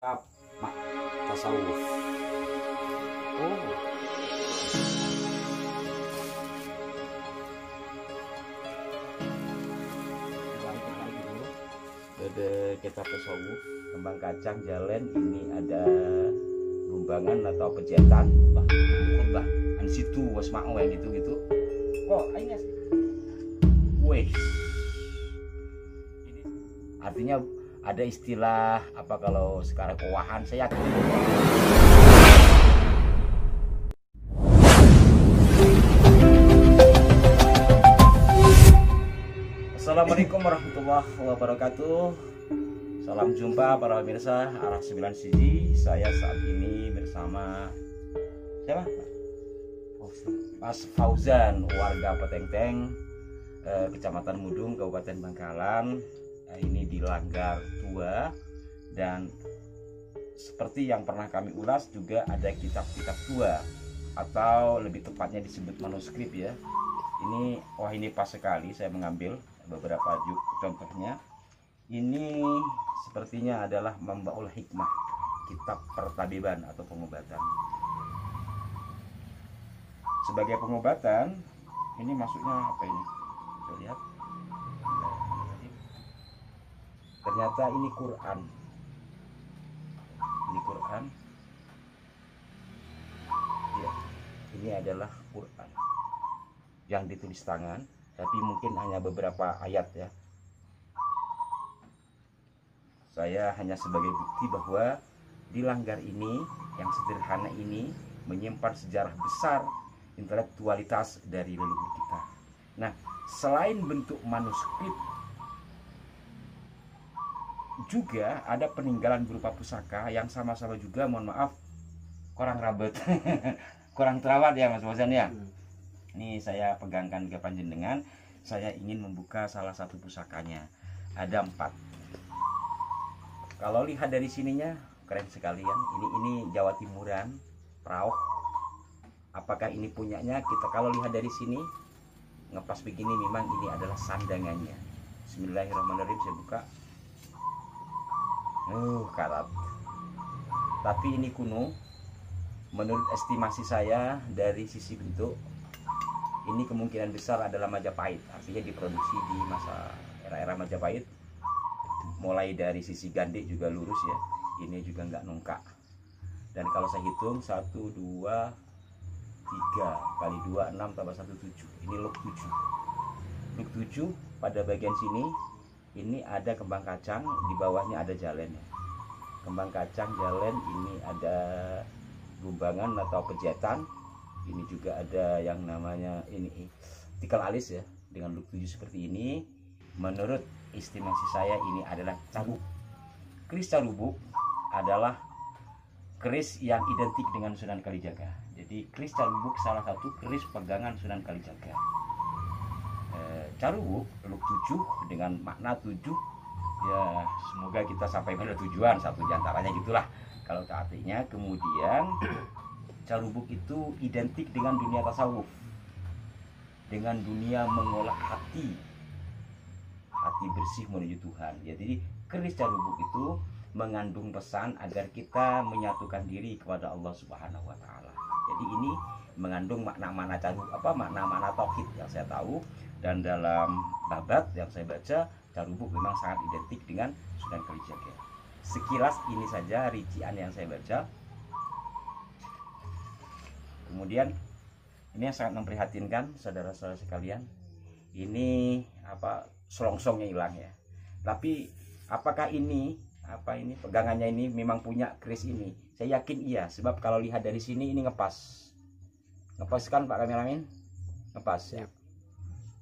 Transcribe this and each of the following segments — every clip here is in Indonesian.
Kitab tasawuf. Oh. Ada kitab tasawuf, kembang kacang jalan ini ada gumbangan atau pejatan. Wah, khutbah an situ wasma'u yang gitu-gitu. Kok ini weh. Ini artinya ada istilah apa kalau sekarang kewahan saya yakin. Assalamualaikum warahmatullahi wabarakatuh. Salam jumpa para pemirsa arah 9 siji. Saya saat ini bersama siapa? Mas Fauzan, warga Petengteng, Kecamatan Mudung, Kabupaten Bangkalan. Ini di Langgar Tua, dan seperti yang pernah kami ulas juga ada kitab-kitab tua atau lebih tepatnya disebut manuskrip ya. Ini wah ini pas sekali saya mengambil beberapa contohnya. Ini sepertinya adalah Mambaul Hikmah, kitab pertabiban atau pengobatan. Sebagai pengobatan, ini maksudnya apa ini? Kita lihat. Ternyata ini Quran. Ini Quran. Ya, ini adalah Quran yang ditulis tangan, tapi mungkin hanya beberapa ayat ya. Saya hanya sebagai bukti bahwa di Langgar ini yang sederhana ini menyimpan sejarah besar intelektualitas dari leluhur kita. Nah, selain bentuk manuskrip, juga ada peninggalan berupa pusaka yang sama-sama juga, mohon maaf, kurang rabet, kurang terawat ya Mas Fauzan ya. Ini saya pegangkan ke panjenengan. Saya ingin membuka salah satu pusakanya. Ada 4. Kalau lihat dari sininya keren sekali ya. Ini Jawa Timuran, Praoh. Apakah ini punyanya kita? Kalau lihat dari sini ngepas begini, memang ini adalah sandangannya. Bismillahirrahmanirrahim, saya buka. Karat. Tapi ini kuno. Menurut estimasi saya dari sisi bentuk, ini kemungkinan besar adalah Majapahit. Artinya diproduksi di masa era-era Majapahit. Mulai dari sisi gandek juga lurus ya. Ini juga nggak nongkak. Dan kalau saya hitung 1, 2, 3 kali 2, 6 tambah 1, 7. Ini luk 7. Luk 7 pada bagian sini. Ini ada kembang kacang, di bawahnya ada jalannya. Kembang kacang, jalan, ini ada gumbangan atau pejatan. Ini juga ada yang namanya ini tikal alis ya, dengan look 7 seperti ini. Menurut estimasi saya ini adalah carubuk. Keris carubuk adalah keris yang identik dengan Sunan Kalijaga. Jadi keris carubuk salah satu keris pegangan Sunan Kalijaga. Carubuk luk 7 dengan makna 7 ya, semoga kita sampai pada tujuan, satu diantaranya gitulah kalau artinya. Kemudian carubuk itu identik dengan dunia tasawuf, dengan dunia mengolah hati bersih menuju Tuhan. Jadi keris carubuk itu mengandung pesan agar kita menyatukan diri kepada Allah Subhanahu wa taala. Jadi ini mengandung makna-makna makna-makna tauhid yang saya tahu. Dan dalam babat yang saya baca, carubuk memang sangat identik dengan Sunan Kalijaga. Sekilas ini saja rincian yang saya baca. Kemudian ini yang sangat memprihatinkan saudara-saudara sekalian. Ini selongsongnya hilang ya. Tapi apakah ini pegangannya ini memang punya keris ini? Saya yakin iya, sebab kalau lihat dari sini ini ngepas. Ngepas kan Pak kameramen? Ngepas ya.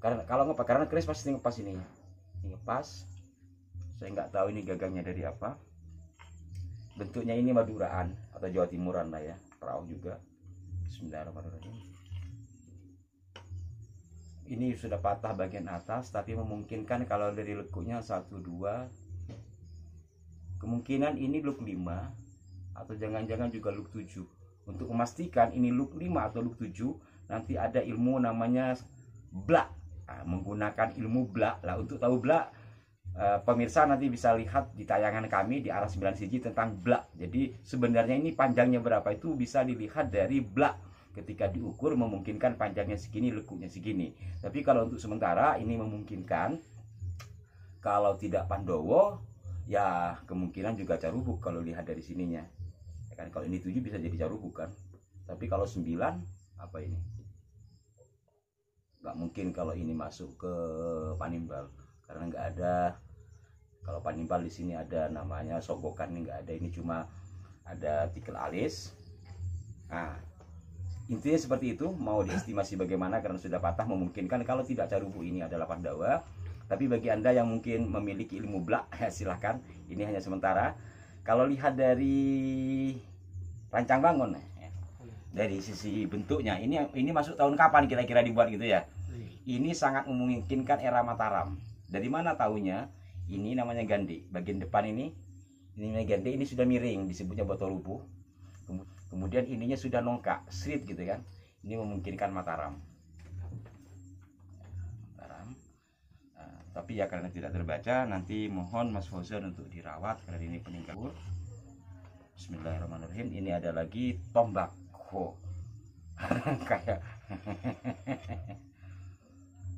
Karena keris pasti ngepas ini. Ini ngepas. Saya nggak tahu ini gagangnya dari apa. Bentuknya ini Maduraan atau Jawa Timuran lah ya. Praoh juga. Bismillahirrahmanirrahim. Ini sudah patah bagian atas, tapi memungkinkan kalau dari lekuknya 1, 2. Kemungkinan ini luk 5 atau jangan-jangan juga luk 7. Untuk memastikan ini luk 5 atau luk 7, nanti ada ilmu namanya blak. Menggunakan ilmu blak lah. Untuk tahu blak, Pemirsa nanti bisa lihat di tayangan kami di arah 9 siji tentang blak. Jadi sebenarnya ini panjangnya berapa itu bisa dilihat dari blak. Ketika diukur memungkinkan panjangnya segini, lekuknya segini. Tapi kalau untuk sementara ini memungkinkan. Kalau tidak Pandowo, ya kemungkinan juga Carubuk kalau lihat dari sininya. Ya kan, kalau ini 7 bisa jadi Carubuk kan. Tapi kalau 9 apa ini? Nggak mungkin kalau ini masuk ke Panimbal karena nggak ada. Kalau Panimbal di sini ada namanya sogokan, ini nggak ada, ini cuma ada tikel alis. Nah, intinya seperti itu. Mau diestimasi bagaimana karena sudah patah memungkinkan kalau tidak Carubuk ini adalah Pandawa. Tapi bagi Anda yang mungkin memiliki ilmu blak, ya silahkan. Ini hanya sementara. Kalau lihat dari rancang bangun, ya, dari sisi bentuknya, ini masuk tahun kapan kira-kira dibuat gitu ya? Ini sangat memungkinkan era Mataram. Dari mana tahunya? Ini namanya gande. Bagian depan ini namanya gande. Ini sudah miring, disebutnya botol lupuh. Kemudian ininya sudah nongkak, srit gitu kan. Ini memungkinkan Mataram. Mataram. Nah, tapi ya karena tidak terbaca, nanti mohon Mas Fauzan untuk dirawat karena ini peninggalan. Bismillahirrahmanirrahim. Ini ada lagi tombak. Oh. Kayak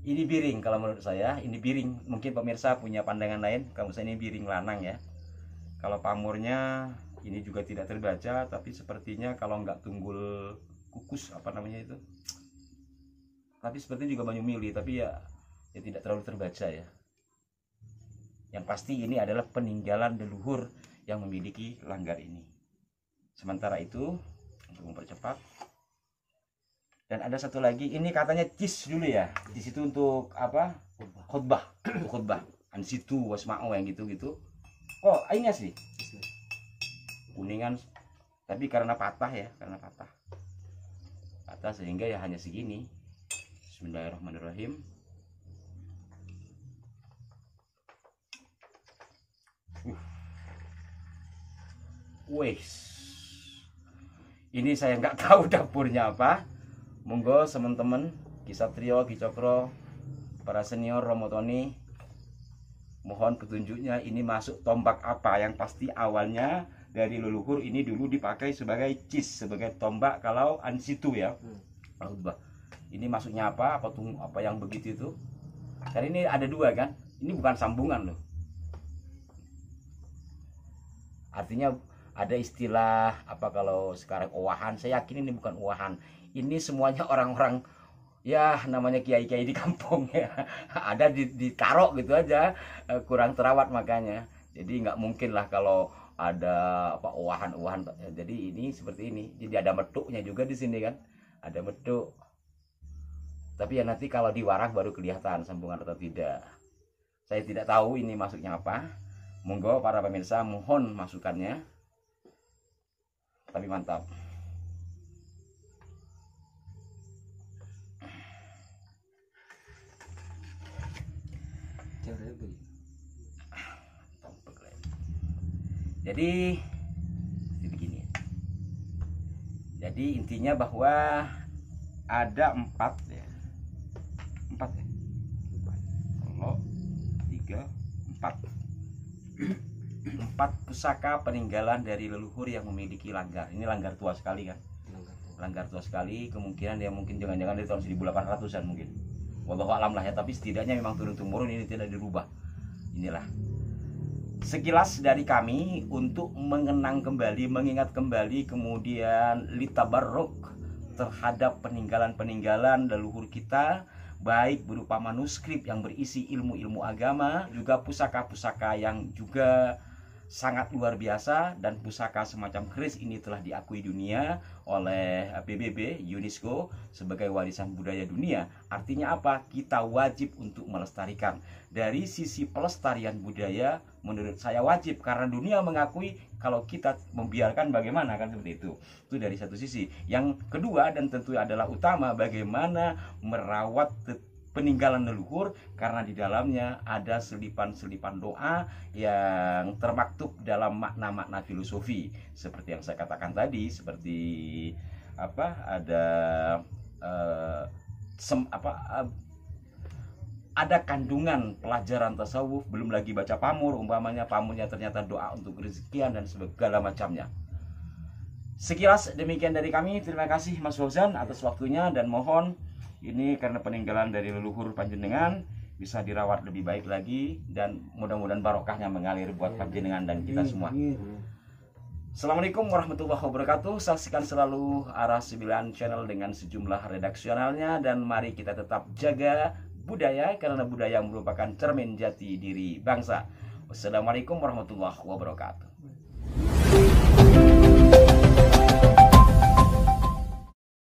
ini biring kalau menurut saya, ini biring. Mungkin pemirsa punya pandangan lain. Kalau saya ini biring lanang ya. Kalau pamornya ini juga tidak terbaca, tapi sepertinya kalau nggak tunggul kukus apa namanya itu. Tapi sepertinya juga banyu mili, tapi ya tidak terlalu terbaca ya. Yang pasti ini adalah peninggalan leluhur yang memiliki langgar ini. Sementara itu untuk mempercepat. Dan ada satu lagi, ini katanya cis dulu ya. Di situ untuk apa? Khutbah. Khutbah. Ansitu wasma'u yang gitu-gitu. Oh, ini asli. Kuningan. Tapi karena patah ya, karena patah. Patah sehingga ya hanya segini. Bismillahirrahmanirrahim. Wes. Ini saya nggak tahu dapurnya apa. Monggo teman-teman, Kisatrio, Kicokro, para senior Romotoni, mohon petunjuknya ini masuk tombak apa. Yang pasti awalnya dari leluhur ini dulu dipakai sebagai cis, sebagai tombak kalau ansitu ya. Ini masuknya apa? Apa yang begitu itu? Karena ini ada dua kan? Ini bukan sambungan loh. Artinya ada istilah apa kalau sekarang owahan, saya yakin ini bukan owahan. Ini semuanya orang-orang ya namanya kiai-kiai di kampung ya. Ada ditaruh gitu aja, kurang terawat makanya. Jadi nggak mungkin lah kalau ada apa owahan-owahan. Jadi ini seperti ini. Jadi ada metuknya juga di sini kan. Ada metuk. Tapi ya nanti kalau diwarang baru kelihatan sambungan atau tidak. Saya tidak tahu ini masuknya apa. Monggo para pemirsa mohon masukannya. Tapi mantap. Jadi begini. Jadi intinya bahwa ada 4 ya. 4 ya. 3, 4. 4 pusaka peninggalan dari leluhur yang memiliki langgar. Ini langgar tua sekali kan? Langgar tua sekali, kemungkinan dia mungkin jangan-jangan dari tahun 1800-an mungkin. Wallahu alam lah ya, tapi setidaknya memang turun-temurun ini tidak dirubah. Inilah sekilas dari kami untuk mengenang kembali, mengingat kembali, kemudian litabarruk terhadap peninggalan-peninggalan leluhur kita, baik berupa manuskrip yang berisi ilmu-ilmu agama, juga pusaka-pusaka yang juga sangat luar biasa, dan pusaka semacam keris ini telah diakui dunia oleh PBB UNESCO sebagai warisan budaya dunia. Artinya apa? Kita wajib untuk melestarikan. Dari sisi pelestarian budaya menurut saya wajib, karena dunia mengakui. Kalau kita membiarkan bagaimana, kan seperti itu. Itu dari satu sisi. Yang kedua dan tentu adalah utama, bagaimana merawat peninggalan leluhur, karena di dalamnya ada selipan-selipan doa yang termaktub dalam makna-makna filosofi, seperti yang saya katakan tadi, seperti apa, ada ada kandungan pelajaran tasawuf, belum lagi baca pamur, umpamanya pamurnya ternyata doa untuk rezekian dan segala macamnya. Sekilas demikian dari kami. Terima kasih Mas Fauzan atas waktunya, dan mohon ini karena peninggalan dari leluhur panjenengan bisa dirawat lebih baik lagi, dan mudah-mudahan barokahnya mengalir buat panjenengan dan kita semua. Assalamualaikum warahmatullahi wabarakatuh. Saksikan selalu Arah 9 Channel dengan sejumlah redaksionalnya, dan mari kita tetap jaga budaya, karena budaya merupakan cermin jati diri bangsa. Wassalamualaikum warahmatullahi wabarakatuh.